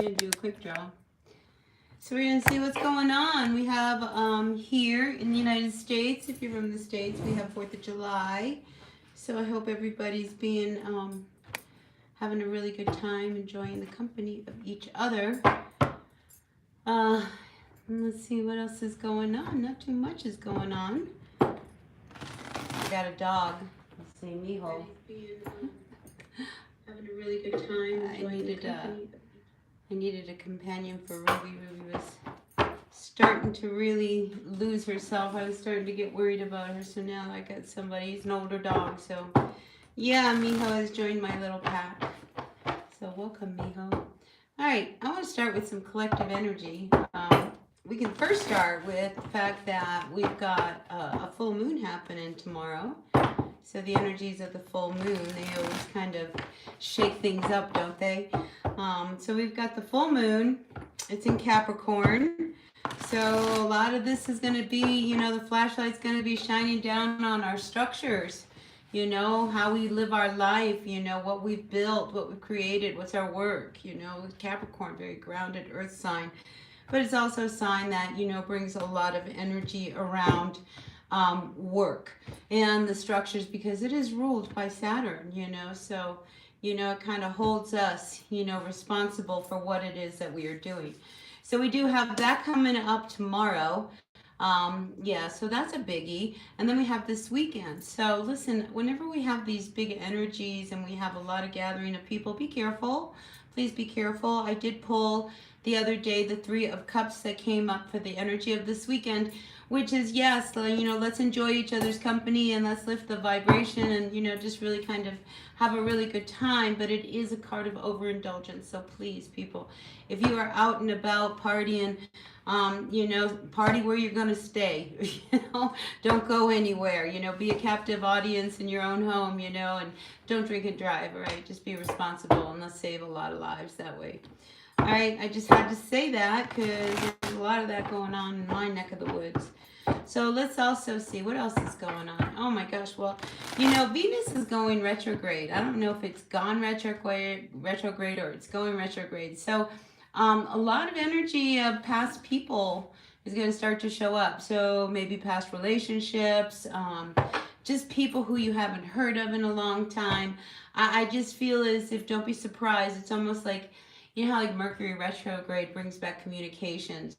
going to do a quick draw. So we're going to see what's going on. We have here in the United States, if you're from the States, we have 4th of July. So I hope everybody's being having a really good time, enjoying the company of each other. Let's see what else is going on. Not too much is going on. I got a dog. Let's see, Mijo. Having a really good time, enjoying the company. I needed a companion for Ruby. Ruby was starting to really lose herself. I was starting to get worried about her, so now I got somebody. He's an older dog, so yeah, Mijo has joined my little pack. So welcome, Mijo. All right, I want to start with some collective energy. We can first start with the fact that we've got a full moon happening tomorrow. So the energies of the full moon, they always kind of shake things up, don't they? So we've got the full moon. It's in Capricorn. So a lot of this is going to be, the flashlight's going to be shining down on our structures. How we live our life, what we've built, what we've created, what's our work. Capricorn, very grounded earth sign. But it's also a sign that, brings a lot of energy around work and the structures, because it is ruled by Saturn, so it kind of holds us responsible for what it is that we are doing. So we do have that coming up tomorrow. So that's a biggie. And then we have this weekend. So listen, whenever we have these big energies and we have a lot of gathering of people, be careful. Please be careful. I did pull the other day the 3 of Cups that came up for the energy of this weekend, which is, yes, let's enjoy each other's company and let's lift the vibration and, just really kind of have a really good time. But it is a card of overindulgence. So please, people, if you are out and about partying, party where you're going to stay, don't go anywhere, be a captive audience in your own home, and don't drink and drive, all right? Just be responsible, and let's save a lot of lives that way. All right, I just had to say that because there's a lot of that going on in my neck of the woods. So let's also see what else is going on. Oh my gosh, well, Venus is going retrograde. I don't know if it's gone retrograde or it's going retrograde. So a lot of energy of past people is going to start to show up. So maybe past relationships, just people who you haven't heard of in a long time. I just feel as if, don't be surprised, it's almost like, how like Mercury retrograde brings back communications,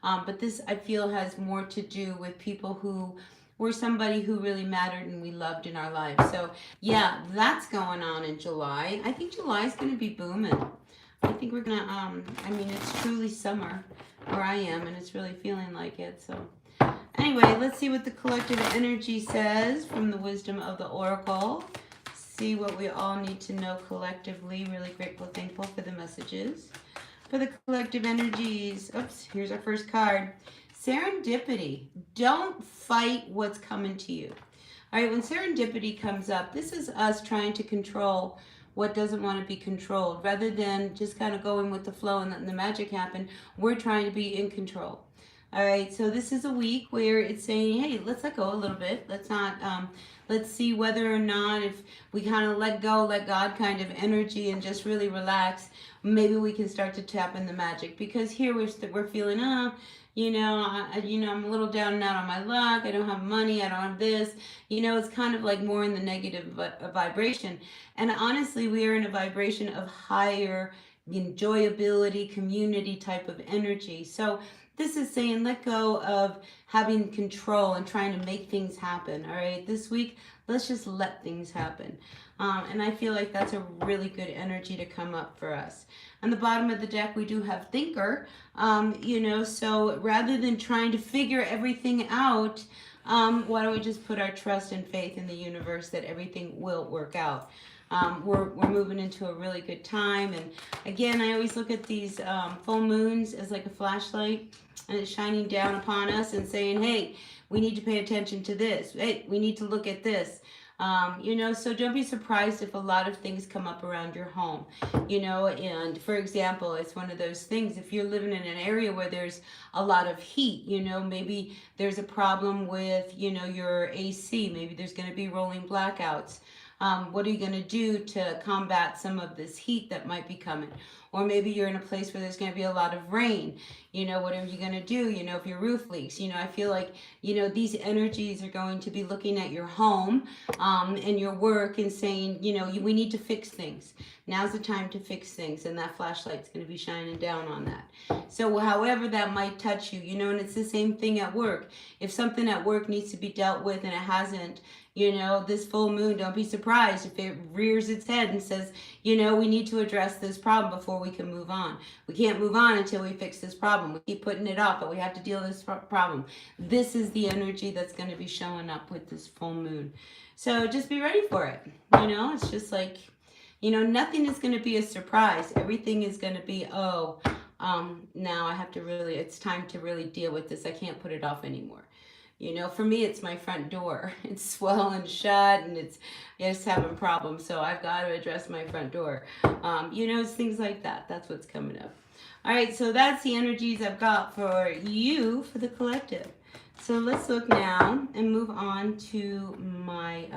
but this I feel has more to do with people who were somebody who really mattered and we loved in our lives. So yeah, that's going on in July. I think July is going to be booming. I think we're going to, it's truly summer where I am, and it's really feeling like it. So anyway, let's see what the collective energy says from the wisdom of the Oracle. See what we all need to know collectively. Really grateful, thankful for the messages. For the collective energies, oops, here's our first card. Serendipity. Don't fight what's coming to you. All right, when serendipity comes up, this is us trying to control what doesn't want to be controlled. Rather than just kind of going with the flow and letting the magic happen, we're trying to be in control. All right, so this is a week where it's saying, hey, let's let go a little bit. Let's not, let's see whether or not if we kind of let go, let God kind of energy and just really relax, maybe we can start to tap in the magic. Because here we're feeling, I'm a little down and out on my luck. I don't have money. I don't have this. It's kind of like more in the negative vibration. And honestly, we are in a vibration of higher enjoyability, community type of energy. So this is saying let go of having control and trying to make things happen, all right? This week, let's just let things happen. And I feel like that's a really good energy to come up for us. On the bottom of the deck, we do have Thinker, so rather than trying to figure everything out, why don't we just put our trust and faith in the universe that everything will work out. We're moving into a really good time. And again, I always look at these full moons as like a flashlight, and it's shining down upon us and saying, hey, we need to pay attention to this. Hey, we need to look at this. So don't be surprised if a lot of things come up around your home, and for example, it's one of those things, if you're living in an area where there's a lot of heat, maybe there's a problem with, your AC, maybe there's going to be rolling blackouts. What are you going to do to combat some of this heat that might be coming? Or maybe you're in a place where there's going to be a lot of rain. What are you going to do? If your roof leaks, I feel like, these energies are going to be looking at your home and your work and saying, we need to fix things. Now's the time to fix things, and that flashlight's going to be shining down on that. So however that might touch you, and it's the same thing at work. If something at work needs to be dealt with and it hasn't, this full moon, don't be surprised if it rears its head and says, we need to address this problem before we can move on. We can't move on until we fix this problem. We keep putting it off, but we have to deal with this problem. This is the energy that's going to be showing up with this full moon. So just be ready for it. It's just like, nothing is going to be a surprise. Everything is going to be, now I have to really, it's time to really deal with this. I can't put it off anymore. For me, it's my front door. It's swelling shut and it's having problems. So I've got to address my front door. It's things like that. That's what's coming up. All right. So that's the energies I've got for you, for the collective. So let's look now and move on to my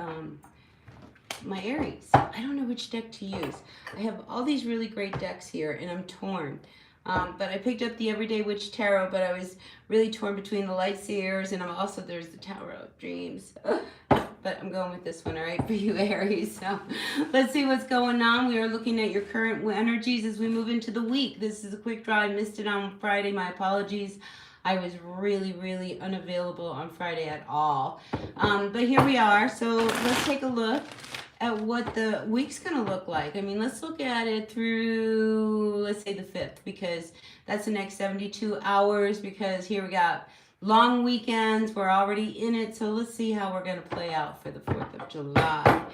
Aries. I don't know which deck to use. I have all these really great decks here and I'm torn. But I picked up the Everyday Witch Tarot, but I was really torn between the Light Seers and there's the Tower of Dreams. But I'm going with this one, all right, for you, Aries. So let's see what's going on. We are looking at your current energies as we move into the week. This is a quick draw. I missed it on Friday. My apologies. I was really, really unavailable on Friday at all. But here we are. So let's take a look at what the week's going to look like. I mean, let's look at it through, let's say the 5th, because that's the next 72 hours, because here we got long weekends. We're already in it. So let's see how we're going to play out for the 4th of July.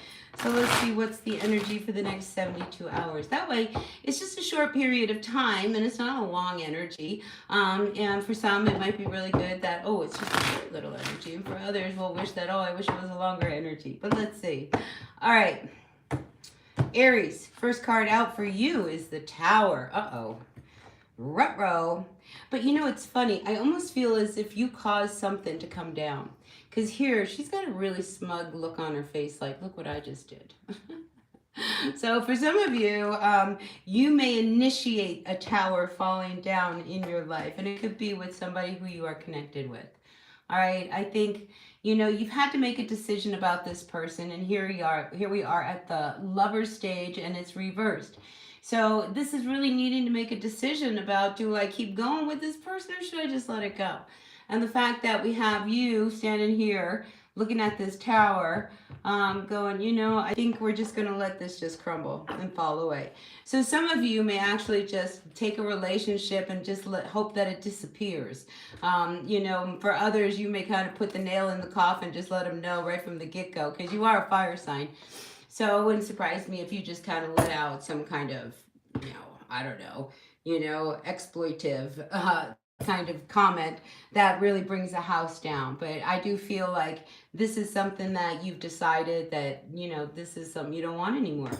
So let's see what's the energy for the next 72 hours. That way, it's just a short period of time, and it's not a long energy. And for some, it might be really good that, it's just a short little energy. And for others, we'll wish that, I wish it was a longer energy. But let's see. All right. Aries, first card out for you is the Tower. Ruh-roh. But it's funny. I almost feel as if you caused something to come down. Because here, she's got a really smug look on her face, like, look what I just did. So for some of you, you may initiate a tower falling down in your life. And it could be with somebody who you are connected with. All right, I think, you've had to make a decision about this person. And here we are at the lover stage, and it's reversed. So this is really needing to make a decision about, do I keep going with this person or should I just let it go? And the fact that we have you standing here looking at this tower, going, I think we're just going to let this just crumble and fall away. So some of you may actually just take a relationship and just hope that it disappears. For others, you may kind of put the nail in the coffin, just let them know right from the get-go, because you are a fire sign. So it wouldn't surprise me if you just kind of let out some kind of, exploitive kind of comment that really brings the house down. But I do feel like this is something that you've decided that, this is something you don't want anymore.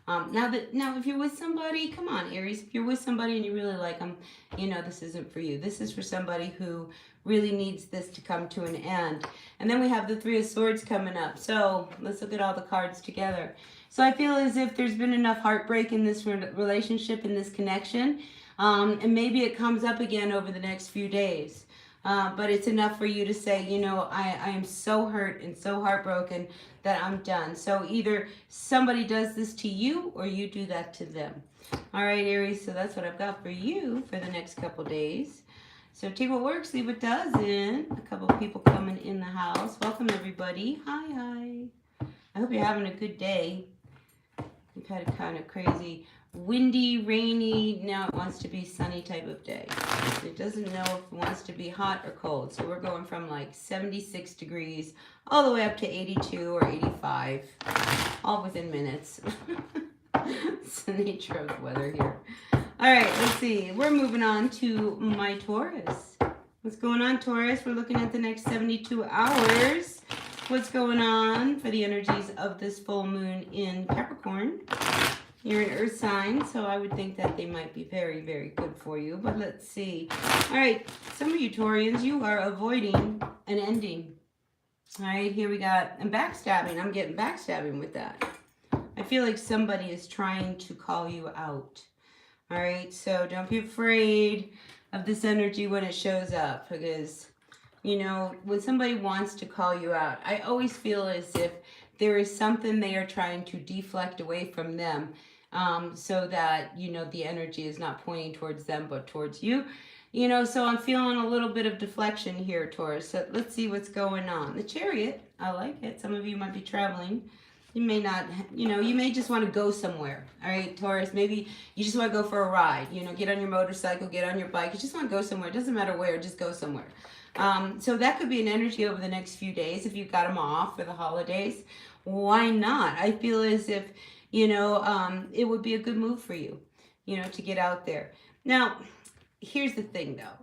Now if you're with somebody, come on, Aries, if you're with somebody and you really like them, this isn't for you. This is for somebody who really needs this to come to an end. And then we have the Three of Swords coming up. So let's look at all the cards together. So I feel as if there's been enough heartbreak in this relationship, in this connection. And maybe it comes up again over the next few days. But it's enough for you to say, I am so hurt and so heartbroken that I'm done. So either somebody does this to you or you do that to them. All right, Aries, so that's what I've got for you for the next couple days. So take what works, leave what doesn't. A couple of people coming in the house. Welcome, everybody. Hi. I hope you're having a good day. We've had a kind of crazy windy, rainy, now it wants to be sunny type of day. It doesn't know if it wants to be hot or cold. So we're going from like 76 degrees all the way up to 82 or 85, all within minutes. It's the nature of the weather here. All right, let's see. We're moving on to my Taurus. What's going on, Taurus? We're looking at the next 72 hours. What's going on for the energies of this full moon in Capricorn? You're an earth sign, so I would think that they might be very, very good for you. But let's see. All right, some of you Taurians, you are avoiding an ending. All right, here we got, and backstabbing. I'm getting backstabbing with that. I feel like somebody is trying to call you out. All right, so don't be afraid of this energy when it shows up, because when somebody wants to call you out, I always feel as if there is something they are trying to deflect away from them, so that, the energy is not pointing towards them but towards you. So I'm feeling a little bit of deflection here, Taurus. So let's see what's going on. The Chariot, I like it. Some of you might be traveling. You may not, you may just want to go somewhere. All right, Taurus, maybe you just want to go for a ride. Get on your motorcycle, get on your bike. You just want to go somewhere. It doesn't matter where, just go somewhere. So that could be an energy over the next few days if you've got them off for the holidays. Why not? I feel as if, it would be a good move for you, to get out there. Now, here's the thing though,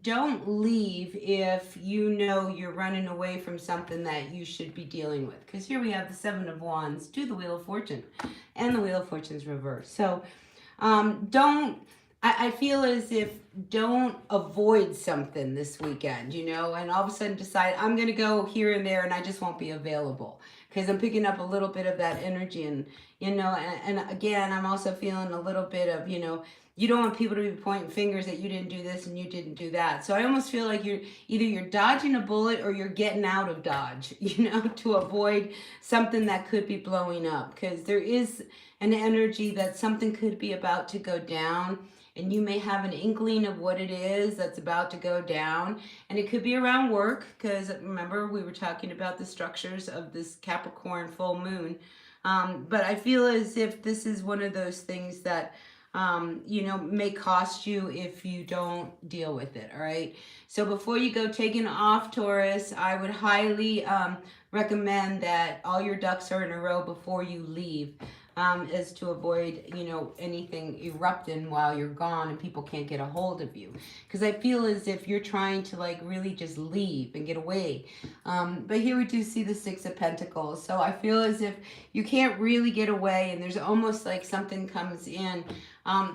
don't leave if you're running away from something that you should be dealing with. Because here we have the Seven of Wands to the Wheel of Fortune, and the Wheel of Fortune's reversed. So I feel as if don't avoid something this weekend, and all of a sudden decide I'm going to go here and there and I just won't be available. Because I'm picking up a little bit of that energy, and again, I'm also feeling a little bit of, you don't want people to be pointing fingers that you didn't do this and you didn't do that. So I almost feel like you're dodging a bullet or you're getting out of dodge, to avoid something that could be blowing up. Because there is an energy that something could be about to go down, and you may have an inkling of what it is that's about to go down. And it could be around work, because remember we were talking about the structures of this Capricorn full moon. But I feel as if this is one of those things that may cost you if you don't deal with it. All right. So before you go taking off, Taurus, I would highly recommend that all your ducks are in a row before you leave, as to avoid, anything erupting while you're gone and people can't get a hold of you. Because I feel as if you're trying to really just leave and get away. But here we do see the Six of Pentacles. So I feel as if you can't really get away, and there's almost like something comes in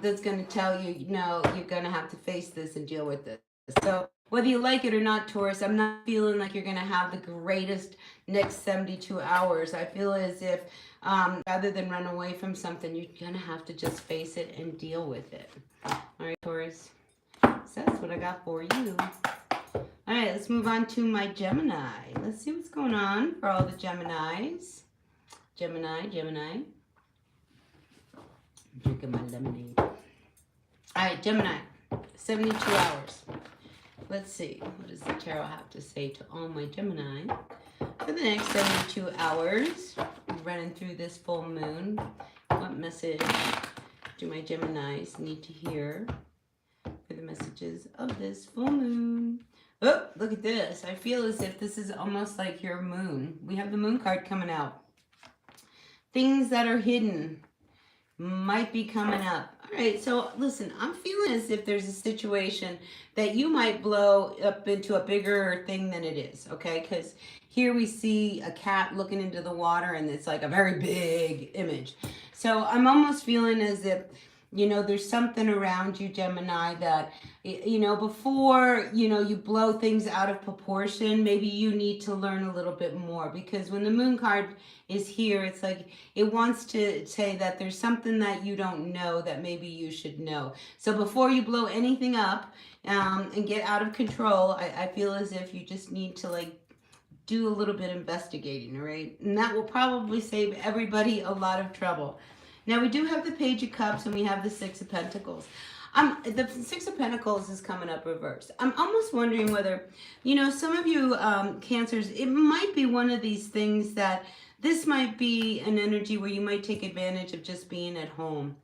that's going to tell you, no, you're going to have to face this and deal with this. So whether you like it or not, Taurus, I'm not feeling like you're going to have the greatest next 72 hours. I feel as if rather than run away from something, you're going to have to just face it and deal with it. All right, Taurus. So that's what I got for you. All right, let's move on to my Gemini. Let's see what's going on for all the Geminis. Gemini. I'm drinking my lemonade. All right, Gemini. 72 hours. Let's see. What does the tarot have to say to all my Gemini for the next 72 hours? Running through this full moon. What message do my Geminis need to hear for the messages of this full moon? Oh, look at this. I feel as if this is almost like your moon. We have the moon card coming out. Things that are hidden might be coming up. All right, so listen, I'm feeling as if there's a situation that you might blow up into a bigger thing than it is, okay? Because here we see a cat looking into the water, and it's like a very big image. So I'm almost feeling as if, there's something around you, Gemini, that, before, you blow things out of proportion, maybe you need to learn a little bit more. Because when the moon card is here, it's like it wants to say that there's something that you don't know that maybe you should know. So before you blow anything up and get out of control, I feel as if you just need to do a little bit of investigating, all right? And that will probably save everybody a lot of trouble. Now, we do have the Page of Cups, and we have the Six of Pentacles. The Six of Pentacles is coming up reversed. I'm almost wondering whether, some of you Cancers, it might be one of these things that this might be an energy where you might take advantage of just being at home.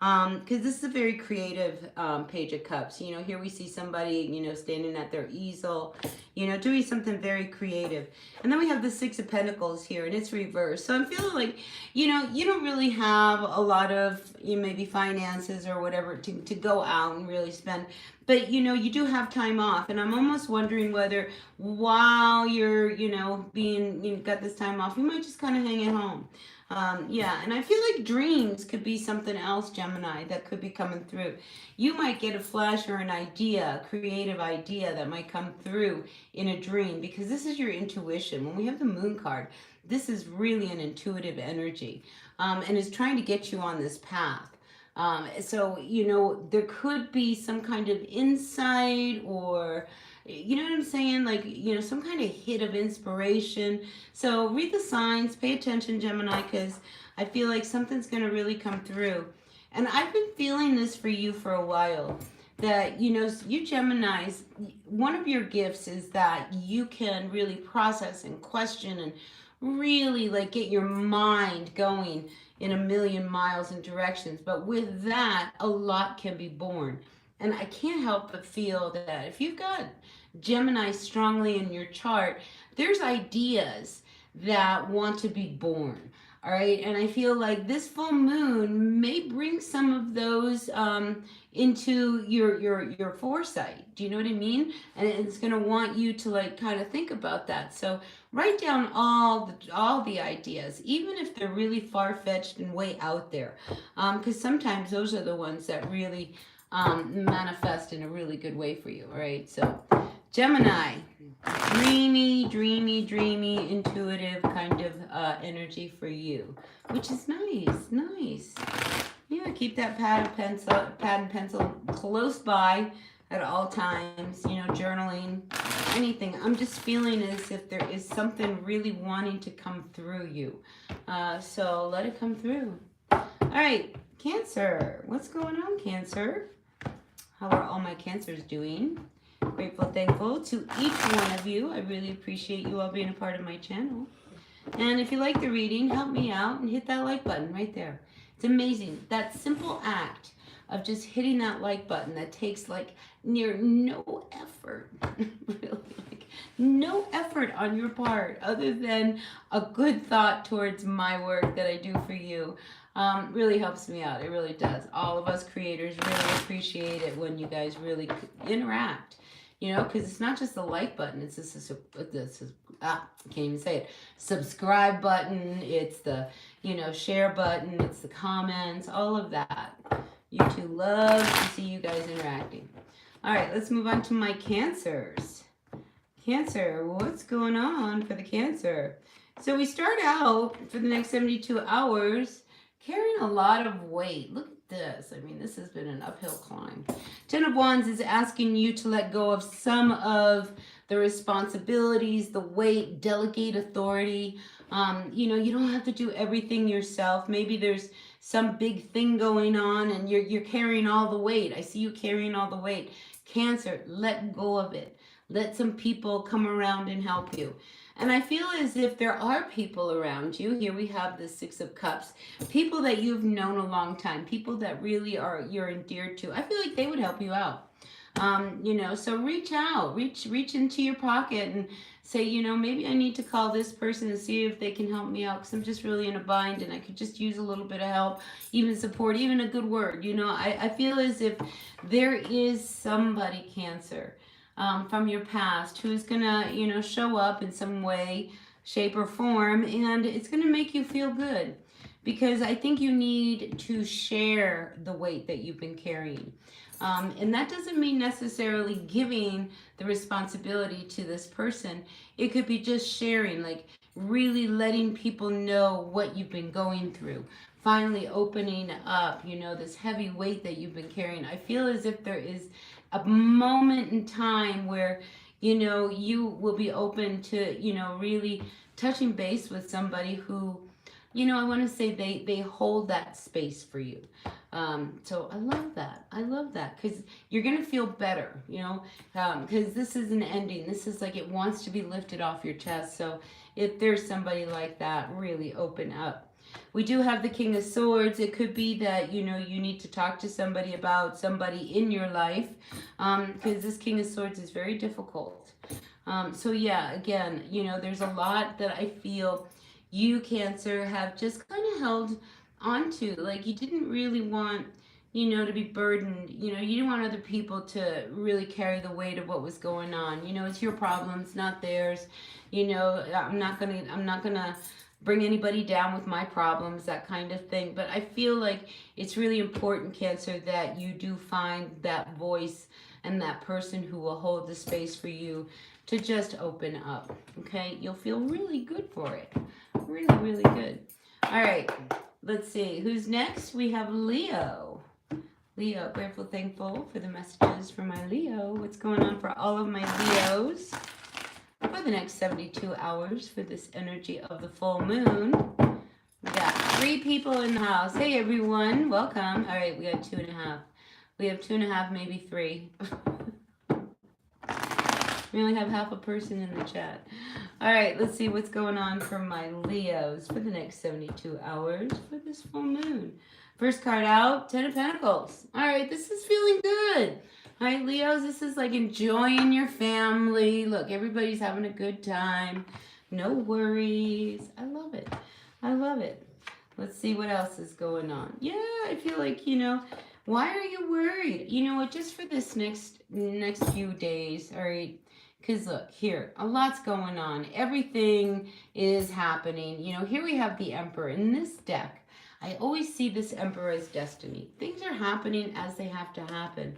Because this is a very creative Page of Cups. Here we see somebody, standing at their easel, doing something very creative. And then we have the Six of Pentacles here, and it's reversed. So I'm feeling like, you don't really have a lot of, maybe finances or whatever to go out and really spend. But, you do have time off. And I'm almost wondering whether while you're, got this time off, you might just kind of hang at home. Yeah, and I feel like dreams could be something else, Gemini, that could be coming through. You might get a flash or an idea, a creative idea that might come through in a dream, because this is your intuition. When we have the moon card, this is really an intuitive energy, and is trying to get you on this path. So, you know, there could be some kind of insight or, you know what I'm saying? Like, you know, some kind of hit of inspiration. So read the signs, pay attention, Gemini, because I feel like something's going to really come through. And I've been feeling this for you for a while. That, you know, you Geminis, one of your gifts is that you can really process and question and really like get your mind going in a million miles in directions. But with that, a lot can be born. And I can't help but feel that if you've got Gemini strongly in your chart, there's ideas that want to be born. All right. And I feel like this full moon may bring some of those into your foresight. Do you know what I mean? And it's going to want you to like kind of think about that. So write down all the ideas, even if they're really far fetched and way out there, because sometimes those are the ones that really manifest in a really good way for you. All right. So Gemini, dreamy, intuitive kind of energy for you, which is nice. Yeah, keep that pad and pencil close by at all times. You know, journaling, anything. I'm just feeling as if there is something really wanting to come through you. So let it come through. All right, Cancer. What's going on, Cancer? How are all my Cancers doing? Grateful, thankful to each one of you. I really appreciate you all being a part of my channel. And if you like the reading, help me out and hit that like button right there. It's amazing. That simple act of just hitting that like button that takes like near no effort, really, like no effort on your part other than a good thought towards my work that I do for you. Really helps me out. It really does. All of us creators really appreciate it when you guys really interact. You know, because it's not just the like button. It's I can't even say it. Subscribe button. It's the, you know, share button. It's the comments. All of that. YouTube loves to see you guys interacting. All right, let's move on to my Cancers. Cancer, what's going on for the Cancer? So we start out for the next 72 hours carrying a lot of weight. Look at this. I mean, this has been an uphill climb. Ten of Wands is asking you to let go of some of the responsibilities, the weight, delegate authority. You know, you don't have to do everything yourself. Maybe there's some big thing going on and you're carrying all the weight. I see you carrying all the weight. Cancer, let go of it. Let some people come around and help you. And I feel as if there are people around you. Here we have the Six of Cups. People that you've known a long time. People that really you're endeared to. I feel like they would help you out. You know, so reach out. Reach into your pocket and say, you know, maybe I need to call this person and see if they can help me out because I'm just really in a bind and I could just use a little bit of help, even support, even a good word. You know, I feel as if there is somebody, Cancer, from your past who's gonna, you know, show up in some way, shape, or form, and it's gonna make you feel good because I think you need to share the weight that you've been carrying. And that doesn't mean necessarily giving the responsibility to this person. It could be just sharing, like really letting people know what you've been going through. Finally opening up, you know, this heavy weight that you've been carrying. I feel as if there is a moment in time where, you know, you will be open to, you know, really touching base with somebody who, you know, I want to say they hold that space for you. So I love that because you're going to feel better, you know, because this is an ending. This is like it wants to be lifted off your chest. So if there's somebody like that, really open up. We do have the King of Swords. It could be that, you know, you need to talk to somebody about somebody in your life because this King of Swords is very difficult. So yeah, again, you know, there's a lot that I feel you, Cancer, have just kind of held onto. Like you didn't really want, you know, to be burdened. You know, you didn't want other people to really carry the weight of what was going on. You know, it's your problems, not theirs. You know, I'm not gonna bring anybody down with my problems, that kind of thing. But I feel like it's really important, Cancer, that you do find that voice and that person who will hold the space for you to just open up. Okay, you'll feel really good for it. Really good. All right, let's see who's next. We have Leo. Leo, grateful, thankful for the messages for my Leo. What's going on for all of my Leos for the next 72 hours for this energy of the full moon? We got 3 people in the house. Hey everyone, welcome. All right, we got 2.5. We have 2.5, maybe 3. We only have half a person in the chat. All right, let's see what's going on for my Leos for the next 72 hours for this full moon. First card out, 10 of Pentacles. All right, this is feeling good. All right, Leos, this is like enjoying your family. Look, everybody's having a good time. No worries. I love it. I love it. Let's see what else is going on. Yeah, I feel like, why are you worried? You know what, just for this next few days, all right? Because look, here, a lot's going on. Everything is happening. Here we have the Emperor. In this deck, I always see this Emperor as destiny. Things are happening as they have to happen.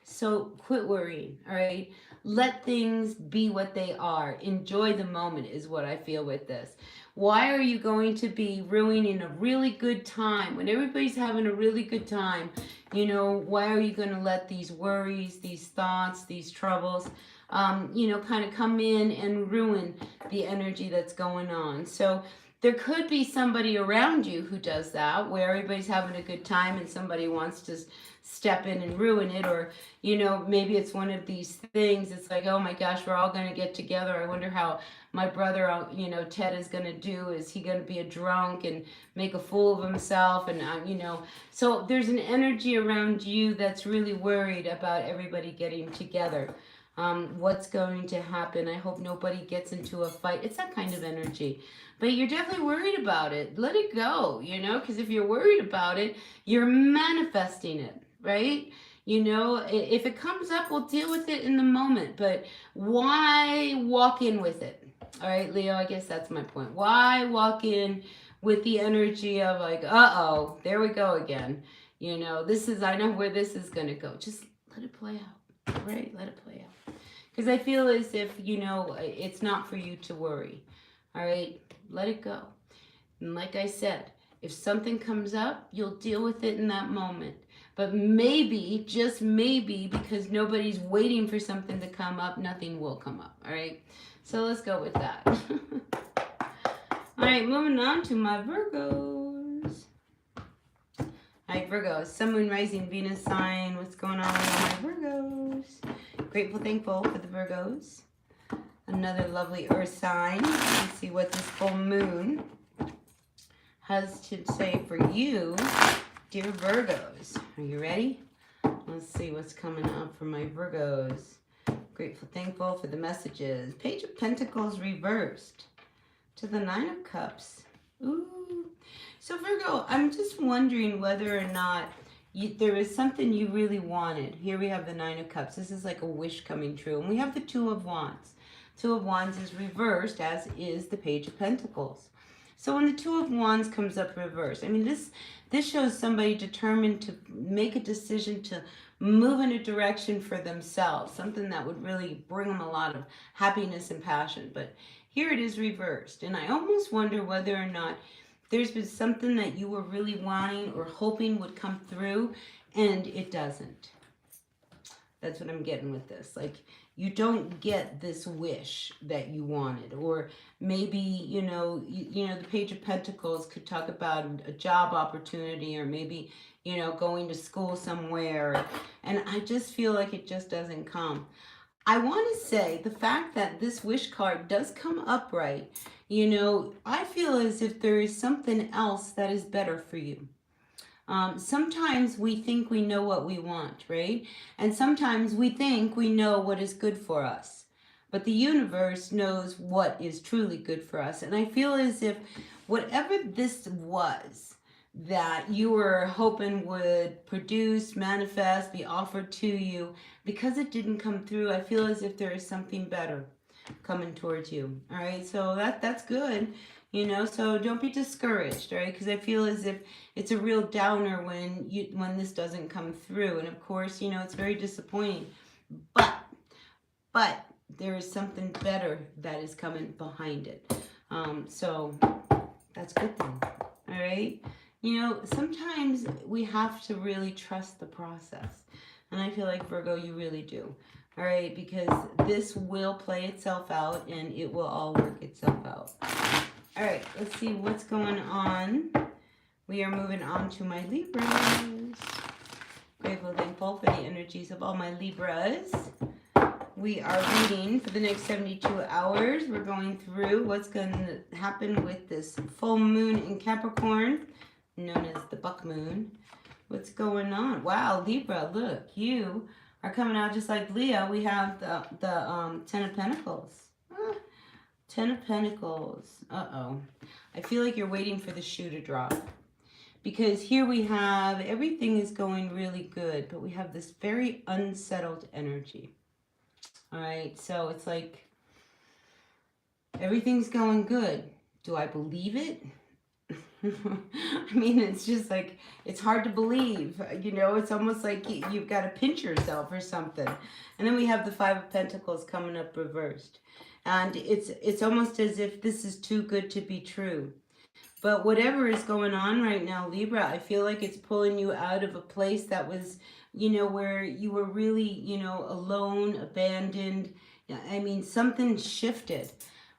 So quit worrying, all right? Let things be what they are. Enjoy the moment is what I feel with this. Why are you going to be ruining a really good time when everybody's having a really good time? Why are you going to let these worries, these thoughts, these troubles, kind of come in and ruin the energy that's going on? So there could be somebody around you who does that, where everybody's having a good time and somebody wants to step in and ruin it. Or, maybe it's one of these things. It's like, oh my gosh, we're all going to get together. I wonder how my brother, Ted is going to do. Is he going to be a drunk and make a fool of himself? And, so there's an energy around you that's really worried about everybody getting together. What's going to happen? I hope nobody gets into a fight. It's that kind of energy. But you're definitely worried about it. Let it go, because if you're worried about it, you're manifesting it, right? If it comes up, we'll deal with it in the moment. But why walk in with it? All right, Leo, I guess that's my point. Why walk in with the energy of like, uh-oh, there we go again. I know where this is going to go. Just let it play out, right? Let it play out. Because I feel as if, it's not for you to worry. All right, let it go. And like I said, if something comes up, you'll deal with it in that moment. But maybe, just maybe, because nobody's waiting for something to come up, nothing will come up. All right, so let's go with that. All right, moving on to my Virgos. All right, Virgos, Sun, Moon, Rising, Venus sign. What's going on with my Virgos? Grateful, thankful for the Virgos. Another lovely earth sign. Let's see what this full moon has to say for you, dear Virgos. Are you ready? Let's see what's coming up for my Virgos. Grateful, thankful for the messages. Page of Pentacles reversed to the 9 of Cups. Ooh. So Virgo, I'm just wondering whether or not there was something you really wanted. Here we have the 9 of Cups. This is like a wish coming true. And we have the 2 of Wands. 2 of Wands is reversed, as is the Page of Pentacles. So when the 2 of Wands comes up reversed, I mean, this shows somebody determined to make a decision to move in a direction for themselves, something that would really bring them a lot of happiness and passion. But here it is reversed. And I almost wonder whether or not there's been something that you were really wanting or hoping would come through, and it doesn't. That's what I'm getting with this. Like, you don't get this wish that you wanted. Or maybe, the Page of Pentacles could talk about a job opportunity, or maybe, going to school somewhere. And I just feel like it just doesn't come. I want to say the fact that this wish card does come upright, I feel as if there is something else that is better for you. Sometimes we think we know what we want, right? And sometimes we think we know what is good for us. But the universe knows what is truly good for us. And I feel as if whatever this was that you were hoping would produce, manifest, be offered to you, because it didn't come through, I feel as if there is something better coming towards you. All right, so that's good. So don't be discouraged, right? Because I feel as if it's a real downer when this doesn't come through. And of course, it's very disappointing. But there is something better that is coming behind it. So that's good then. All right. You know, sometimes we have to really trust the process. And I feel like Virgo, you really do. All right, because this will play itself out and it will all work itself out. All right, let's see what's going on. We are moving on to my Libras. Grateful, thankful for the energies of all my Libras. We are reading for the next 72 hours. We're going through what's going to happen with this full moon in Capricorn, known as the buck moon. What's going on? Wow, Libra, look, you are coming out just like Leo. We have the Ten of Pentacles. Ten of Pentacles. Uh-oh. I feel like you're waiting for the shoe to drop. Because here we have, everything is going really good, but we have this very unsettled energy. All right, so it's like, everything's going good. Do I believe it? I mean, it's just like, it's hard to believe. You know, it's almost like you've got to pinch yourself or something. And then we have the Five of Pentacles coming up reversed. And it's almost as if this is too good to be true. But whatever is going on right now, Libra, I feel like it's pulling you out of a place that was, you know, where you were really, you know, alone, abandoned. I mean, something shifted,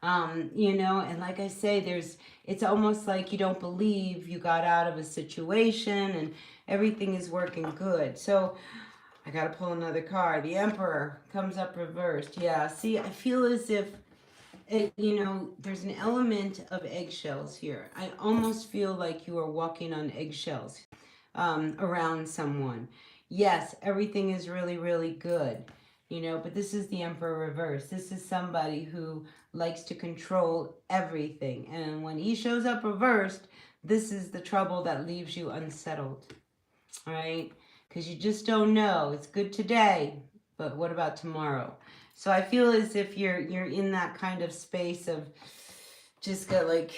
you know, and like I say, it's almost like you don't believe you got out of a situation and everything is working good. So I got to pull another card. The Emperor comes up reversed. Yeah, see, I feel as if, you know, there's an element of eggshells here. I almost feel like you are walking on eggshells around someone. Yes, everything is really, really good, you know, but this is the Emperor reverse. This is somebody who likes to control everything. And when he shows up reversed, this is the trouble that leaves you unsettled, all right? Because you just don't know. It's good today, but what about tomorrow? So I feel as if you're in that kind of space of just got like,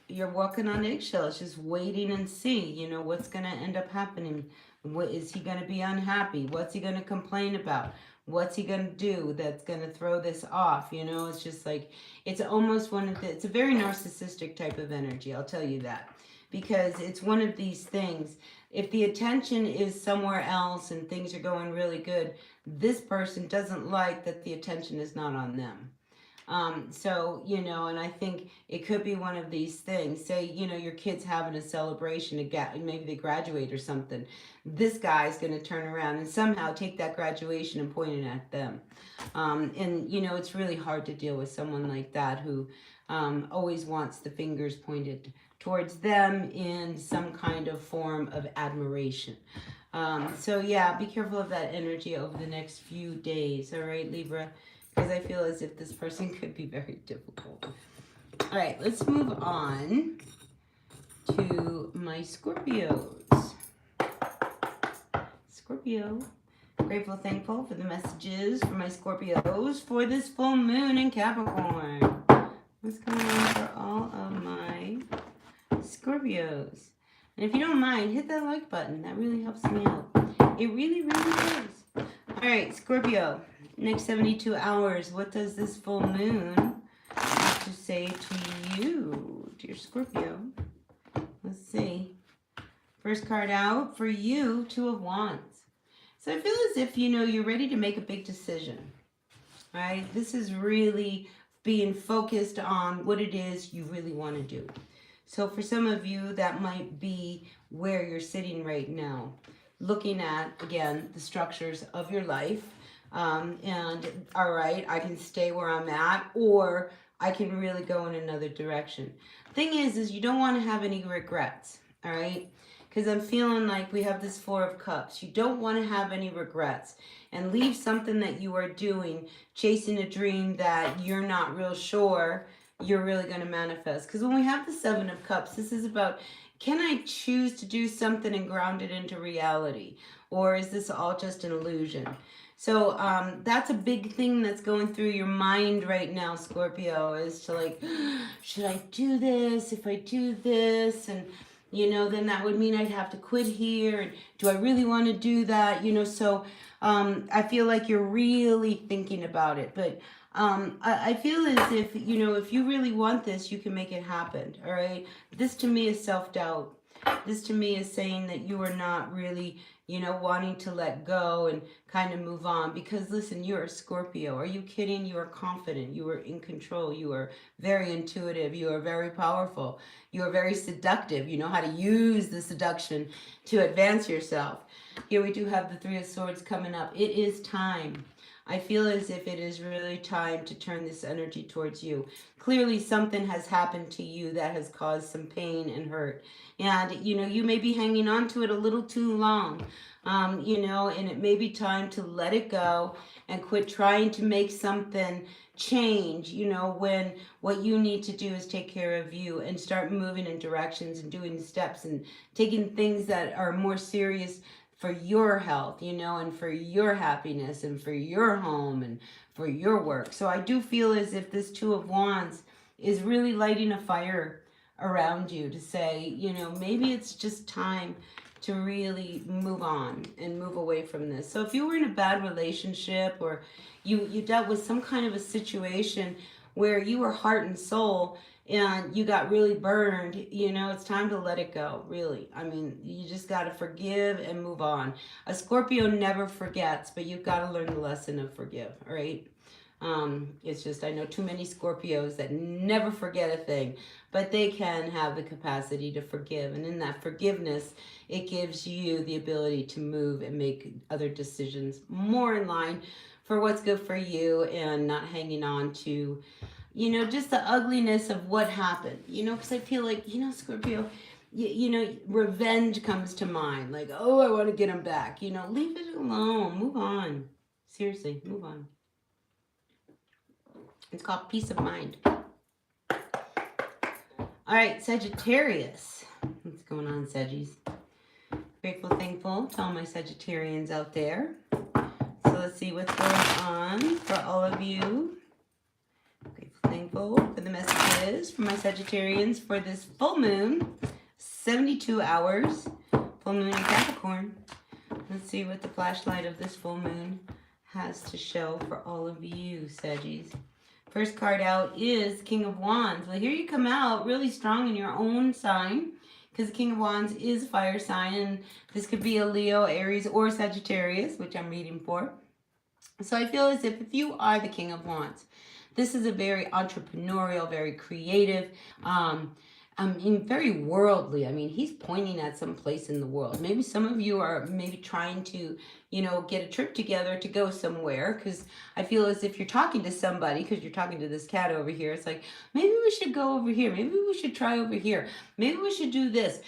you're walking on eggshells, just waiting and see, you know, what's going to end up happening. What is he going to be unhappy? What's he going to complain about? What's he going to do that's going to throw this off? You know, it's just like, it's almost it's a very narcissistic type of energy, I'll tell you that. Because it's one of these things, if the attention is somewhere else and things are going really good, this person doesn't like that the attention is not on them. So, you know, and I think it could be one of these things. Say, you know, your kid's having a celebration, maybe they graduate or something. This guy's going to turn around and somehow take that graduation and point it at them. And, you know, it's really hard to deal with someone like that who always wants the fingers pointed towards them in some kind of form of admiration. So yeah, be careful of that energy over the next few days, all right, Libra? Because I feel as if this person could be very difficult. All right, let's move on to my Scorpios. Scorpio, grateful, thankful for the messages for my Scorpios for this full moon in Capricorn. What's going on for all of my Scorpios? And if you don't mind, hit that like button. That really helps me out. It really, really does. All right, Scorpio, next 72 hours, what does this full moon have to say to you, dear Scorpio? Let's see. First card out for you, Two of Wands. So I feel as if, you know, you're ready to make a big decision, right? This is really being focused on what it is you really want to do. So for some of you, that might be where you're sitting right now, looking at, again, the structures of your life. And all right, I can stay where I'm at, or I can really go in another direction. Thing is you don't want to have any regrets, all right? Because I'm feeling like we have this Four of Cups. You don't want to have any regrets and leave something that you are doing, chasing a dream that you're not real sure you're really going to manifest. Because when we have the Seven of Cups, this is about, can I choose to do something and ground it into reality? Or is this all just an illusion? So that's a big thing that's going through your mind right now, Scorpio, is to like, should I do this? If I do this, and you know, then that would mean I'd have to quit here. And do I really want to do that? You know, so I feel like you're really thinking about it. But I feel as if, you know, if you really want this, you can make it happen. All right. This to me is self-doubt. This to me is saying that you are not really, wanting to let go and kind of move on. Because listen, you're a Scorpio. Are you kidding? You are confident. You are in control. You are very intuitive. You are very powerful. You are very seductive. You know how to use the seduction to advance yourself. Here we do have the Three of Swords coming up. It is time. I feel as if it is really time to turn this energy towards you. Clearly something has happened to you that has caused some pain and hurt. And, you may be hanging on to it a little too long, and it may be time to let it go and quit trying to make something change, when what you need to do is take care of you and start moving in directions and doing steps and taking things that are more serious for your health, and for your happiness and for your home and for your work. So I do feel as if this Two of Wands is really lighting a fire around you to say, maybe it's just time to really move on and move away from this. So if you were in a bad relationship or you dealt with some kind of a situation where you were heart and soul and you got really burned, it's time to let it go, really. I mean, you just got to forgive and move on. A Scorpio never forgets, but you've got to learn the lesson of forgive, all right? It's just, I know too many Scorpios that never forget a thing, but they can have the capacity to forgive. And in that forgiveness, it gives you the ability to move and make other decisions more in line for what's good for you and not hanging on to, just the ugliness of what happened, because I feel like, Scorpio, revenge comes to mind. Like, oh, I want to get him back. Leave it alone. Move on. Seriously, move on. It's called peace of mind. All right, Sagittarius. What's going on, Saggies? Grateful, thankful to all my Sagittarians out there. So let's see what's going on for all of you. Grateful, thankful for the messages for my Sagittarians for this full moon. 72 hours. Full moon in Capricorn. Let's see what the flashlight of this full moon has to show for all of you, Saggies. First card out is King of Wands. Well, here you come out really strong in your own sign because the King of Wands is a fire sign, and this could be a Leo, Aries, or Sagittarius, which I'm reading for. So I feel as if you are the King of Wands, this is a very entrepreneurial, very creative, very worldly. I mean, he's pointing at some place in the world. Maybe some of you are maybe trying to, get a trip together to go somewhere, because I feel as if you're talking to somebody, because you're talking to this cat over here. It's like, maybe we should go over here. Maybe we should try over here. Maybe we should do this.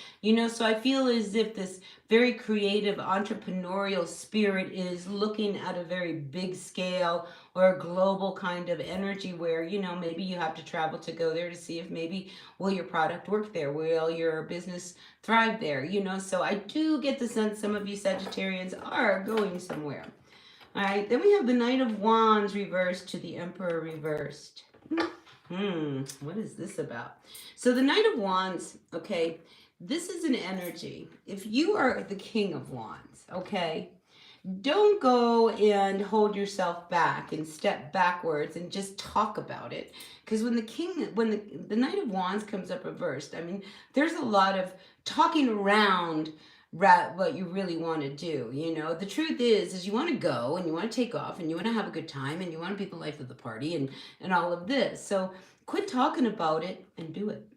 So I feel as if this very creative entrepreneurial spirit is looking at a very big scale or a global kind of energy where, maybe you have to travel to go there to see if maybe will your product work there? Will your business thrive there? So I do get the sense some of you Sagittarians are going somewhere. All right, then we have the Knight of Wands reversed to the Emperor reversed. What is this about? So the Knight of Wands, okay, this is an energy. If you are the King of Wands, okay, don't go and hold yourself back and step backwards and just talk about it. Because when the Knight of Wands comes up reversed, I mean, there's a lot of talking around what you really want to do. The truth is you want to go and you want to take off and you want to have a good time and you want to be the life of the party and all of this. So quit talking about it and do it,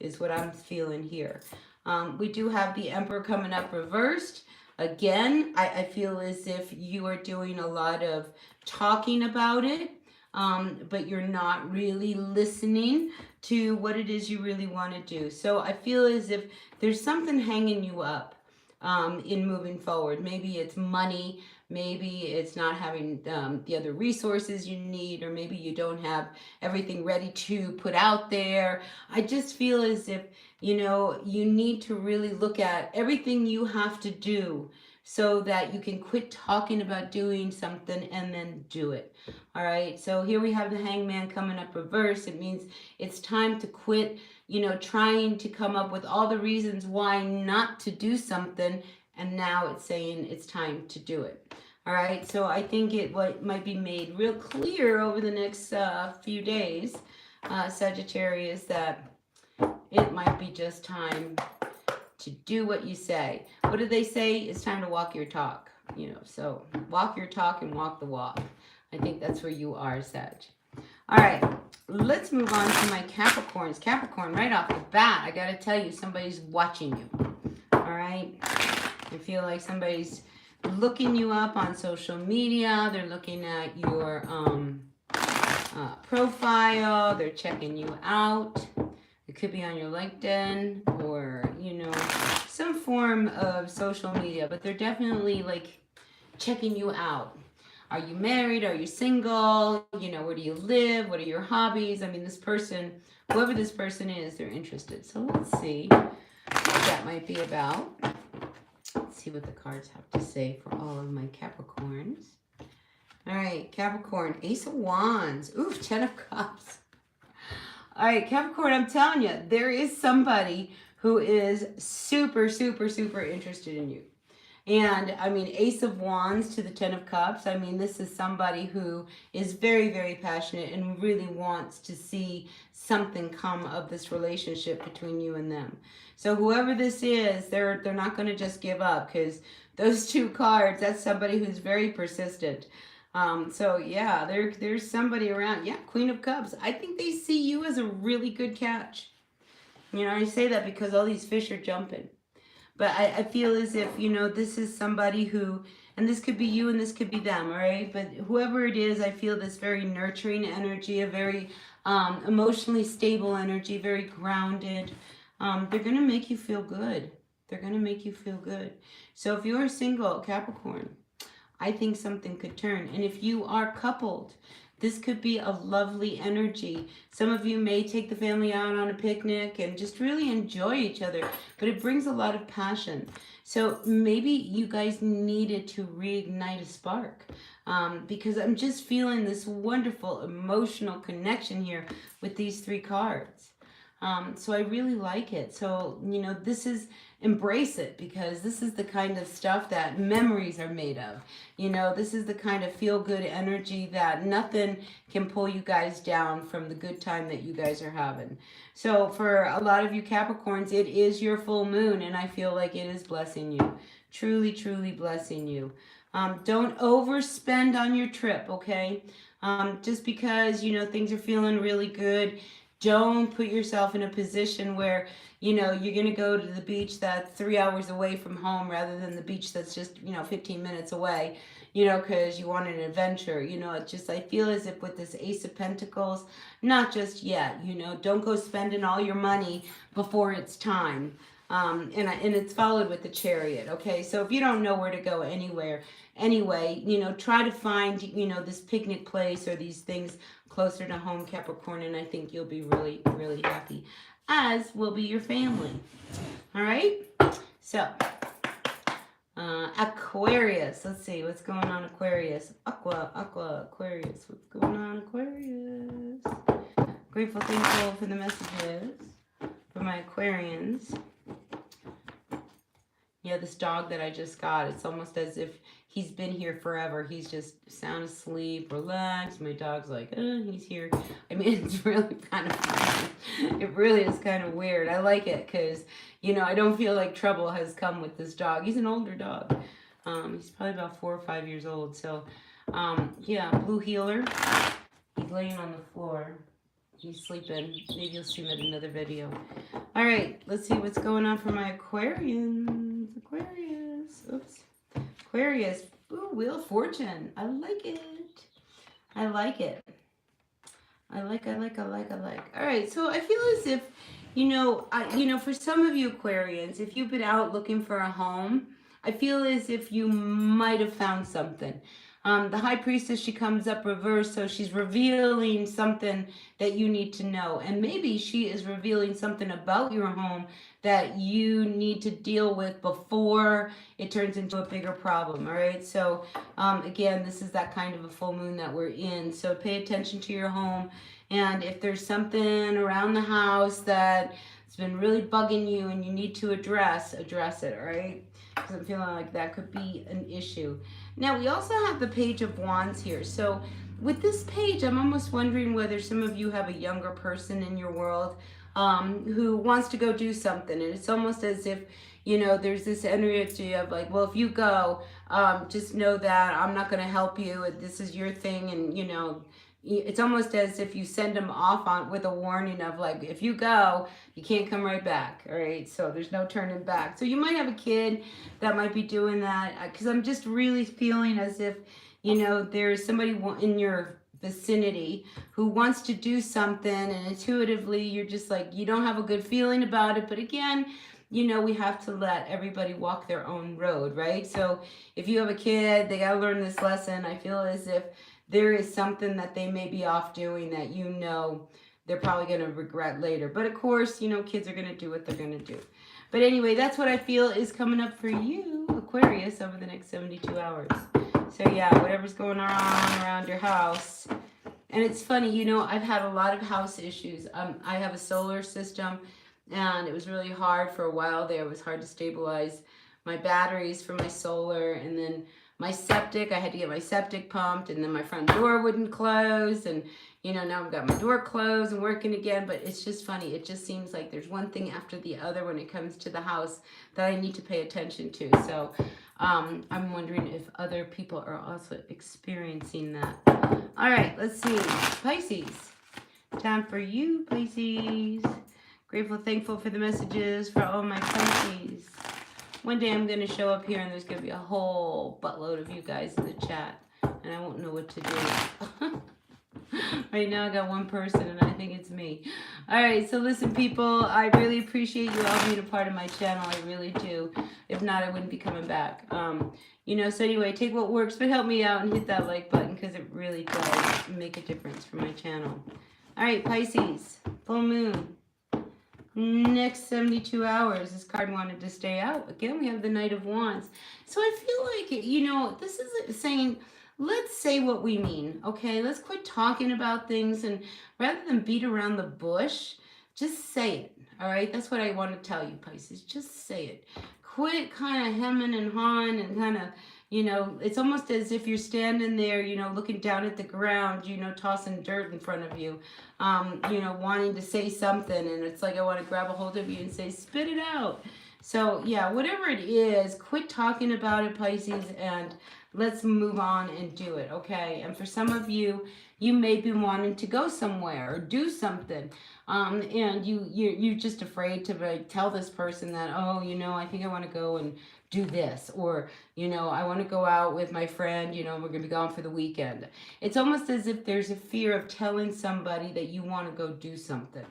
is what I'm feeling here. We do have the Emperor coming up reversed. Again, I feel as if you are doing a lot of talking about it, but you're not really listening to what it is you really want to do. So I feel as if there's something hanging you up in moving forward. Maybe it's money, maybe it's not having the other resources you need, or maybe you don't have everything ready to put out there. I just feel as if, you need to really look at everything you have to do so that you can quit talking about doing something and then do it. All right, so here we have the Hangman coming up reverse. It means it's time to quit, trying to come up with all the reasons why not to do something, and now it's saying it's time to do it. All right, so I think it might be made real clear over the next few days, Sagittarius, that it might be just time to do what you say. What do they say? It's time to walk your talk. You know, so walk your talk and walk the walk. I think that's where you are, Sag. All right, let's move on to my Capricorns. Capricorn, right off the bat, I got to tell you, somebody's watching you. All right? I feel like somebody's looking you up on social media. They're looking at your profile. They're checking you out. It could be on your LinkedIn or, you know, some form of social media, but they're definitely like checking you out. Are you married? Are you single? You know, where do you live? What are your hobbies? I mean, this person, whoever this person is, they're interested. So let's see what that might be about. Let's see what the cards have to say for all of my Capricorns. All right, Capricorn, Ace of Wands. Ooh, 10 of Cups. All right, Capricorn, I'm telling you, there is somebody who is super, super, super interested in you. And I mean, Ace of Wands to the 10 of Cups. I mean, this is somebody who is very, very passionate and really wants to see something come of this relationship between you and them. So whoever this is, they're not going to just give up, because those two cards, that's somebody who's very persistent. So yeah, there's somebody around. Yeah, Queen of Cups. I think they see you as a really good catch. You know, I say that because all these fish are jumping. But I feel as if, you know, this is somebody who, and this could be you and this could be them, all right? But whoever it is, I feel this very nurturing energy, a very emotionally stable energy, very grounded. They're going to make you feel good. They're going to make you feel good. So if you're single, Capricorn, I think something could turn. And if you are coupled, this could be a lovely energy. Some of you may take the family out on a picnic and just really enjoy each other, but it brings a lot of passion. So maybe you guys needed to reignite a spark, because I'm just feeling this wonderful emotional connection here with these three cards. So I really like it. So, you know, this is, embrace it, because this is the kind of stuff that memories are made of. You know, this is the kind of feel-good energy that nothing can pull you guys down from the good time that you guys are having. So for a lot of you Capricorns, it is your full moon, and I feel like it is blessing you. Truly, truly blessing you. Don't overspend on your trip, okay? Just because, you know, things are feeling really good, don't put yourself in a position where, you know, you're going to go to the beach that's 3 hours away from home rather than the beach that's just, you know, 15 minutes away, you know, because you want an adventure. You know, it's just, I feel as if with this Ace of Pentacles, not just yet, you know, don't go spending all your money before it's time. And it's followed with the Chariot, okay? So if you don't know where to go anyway, you know, try to find, you know, this picnic place or these things closer to home, Capricorn, and I think you'll be really, really happy, as will be your family. All right? So, Aquarius. Let's see, what's going on, Aquarius? Aquarius. What's going on, Aquarius? Grateful, thankful for the messages for my Aquarians. Yeah, this dog that I just got, it's almost as if he's been here forever. He's just sound asleep, relaxed. My dog's like, he's here. I mean, it's really kind of funny. It really is kind of weird. I like it because, you know, I don't feel like trouble has come with this dog. He's an older dog. He's probably about 4 or 5 years old. So, yeah, blue healer. He's laying on the floor. He's sleeping. Maybe you'll see him in another video. All right, let's see what's going on for my Aquarians. Aquarius. Oops. Aquarius. Ooh, Wheel of Fortune. I like it. I like it. I like. All right, so I feel as if, you know, for some of you Aquarians, if you've been out looking for a home, I feel as if you might have found something. The High Priestess, she comes up reversed, so she's revealing something that you need to know. And maybe she is revealing something about your home that you need to deal with before it turns into a bigger problem, all right? So, again, this is that kind of a full moon that we're in. So pay attention to your home. And if there's something around the house that's been really bugging you and you need to address it, all right? Because I'm feeling like that could be an issue. Now, we also have the Page of Wands here. So with this page, I'm almost wondering whether some of you have a younger person in your world. who wants to go do something. And it's almost as if, you know, there's this energy of like, well, if you go, just know that I'm not going to help you. This is your thing. And, you know, it's almost as if you send them off on with a warning of like, if you go, you can't come right back. All right. So there's no turning back. So you might have a kid that might be doing that, because I'm just really feeling as if, you know, there's somebody in your vicinity who wants to do something, and intuitively you're just like, you don't have a good feeling about it. But again, you know, we have to let everybody walk their own road, right? So if you have a kid, they got to learn this lesson. I feel as if there is something that they may be off doing that, you know, they're probably going to regret later. But of course, you know, kids are going to do what they're going to do. But anyway, that's what I feel is coming up for you, Aquarius, over the next 72 hours. So yeah, whatever's going on around your house. And it's funny, you know, I've had a lot of house issues. I have a solar system, and it was really hard for a while there. It was hard to stabilize my batteries for my solar, and then my septic, I had to get my septic pumped, and then my front door wouldn't close, and you know, now I've got my door closed and working again. But it's just funny, it just seems like there's one thing after the other when it comes to the house that I need to pay attention to. So I'm wondering if other people are also experiencing that. All right, let's see. Pisces, time for you, Pisces. Grateful, thankful for the messages for all my Pisces. One day I'm going to show up here and there's going to be a whole buttload of you guys in the chat, and I won't know what to do. Right now I got one person, and I think it's me. All right, so listen, people, I really appreciate you all being a part of my channel. I really do. If not, I wouldn't be coming back. You know, so anyway, take what works, but help me out and hit that like button, because it really does make a difference for my channel. All right, Pisces, full moon. Next 72 hours, this card wanted to stay out. Again, we have the Knight of Wands. So I feel like, you know, this is saying, let's say what we mean, okay? Let's quit talking about things, and rather than beat around the bush, just say it, all right? That's what I want to tell you, Pisces. Just say it. Quit kind of hemming and hawing and kind of, you know, it's almost as if you're standing there, you know, looking down at the ground, you know, tossing dirt in front of you, you know, wanting to say something. And it's like, I want to grab a hold of you and say, spit it out. So, yeah, whatever it is, quit talking about it, Pisces, and let's move on and do it, okay? And for some of you, you may be wanting to go somewhere or do something, and you're just afraid to like tell this person that, oh, you know, I think I want to go and do this, or, you know, I want to go out with my friend, you know, we're going to be gone for the weekend. It's almost as if there's a fear of telling somebody that you want to go do something.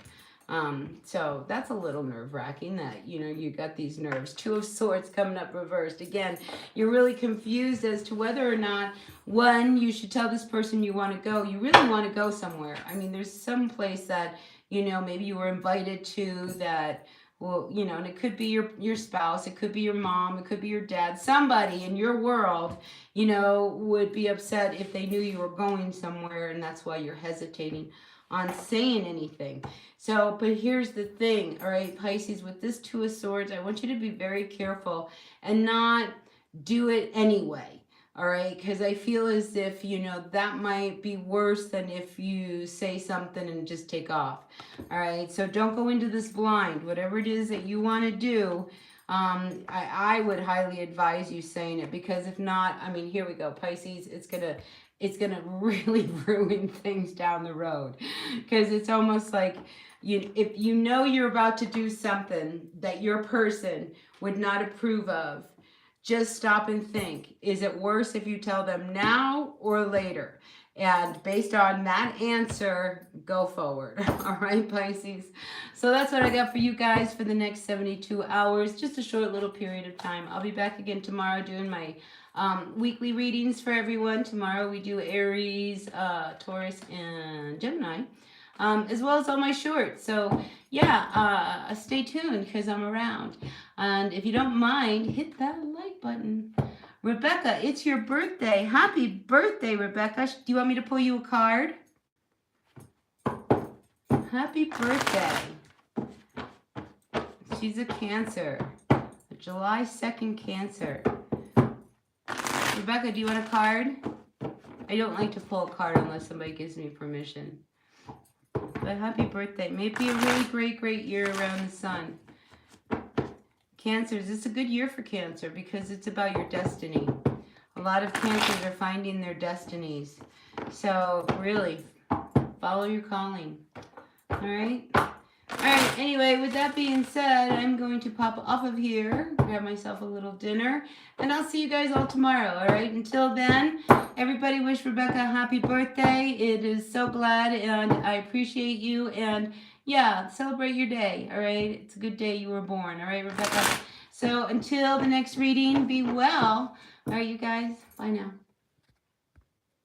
So that's a little nerve-wracking that, you know, you got these nerves. Two of Swords coming up reversed. Again, you're really confused as to whether or not, one, you should tell this person you want to go. You really want to go somewhere. I mean, there's some place that, you know, maybe you were invited to that, well, you know, and it could be your spouse, it could be your mom, it could be your dad, somebody in your world, you know, would be upset if they knew you were going somewhere, and that's why you're hesitating on saying anything. So, but here's the thing, all right, Pisces, with this Two of Swords, I want you to be very careful and not do it anyway, all right? Because I feel as if, you know, that might be worse than if you say something and just take off, all right? So don't go into this blind. Whatever it is that you want to do, I would highly advise you saying it, because if not, I mean, here we go, Pisces, it's gonna really ruin things down the road, because it's almost like, if you know you're about to do something that your person would not approve of, just stop and think, is it worse if you tell them now or later? And based on that answer, go forward. All right, Pisces. So that's what I got for you guys for the next 72 hours. Just a short little period of time. I'll be back again tomorrow doing my weekly readings for everyone. Tomorrow we do Aries, Taurus, and Gemini, as well as all my shorts. So yeah, stay tuned, because I'm around. And if you don't mind, hit that like button. Rebecca, it's your birthday. Happy birthday, Rebecca. Do you want me to pull you a card? Happy birthday. She's a Cancer. A July 2nd Cancer. Rebecca, do you want a card? I don't like to pull a card unless somebody gives me permission. But happy birthday. May it be a really great, great year around the sun. Cancers, it's a good year for Cancer because it's about your destiny. A lot of Cancers are finding their destinies. So really, follow your calling. All right? All right, anyway, with that being said, I'm going to pop off of here, grab myself a little dinner, and I'll see you guys all tomorrow, all right? Until then, everybody wish Rebecca a happy birthday. It is so glad, and I appreciate you, and yeah, celebrate your day, all right? It's a good day you were born, all right, Rebecca? So until the next reading, be well. All right, you guys, bye now.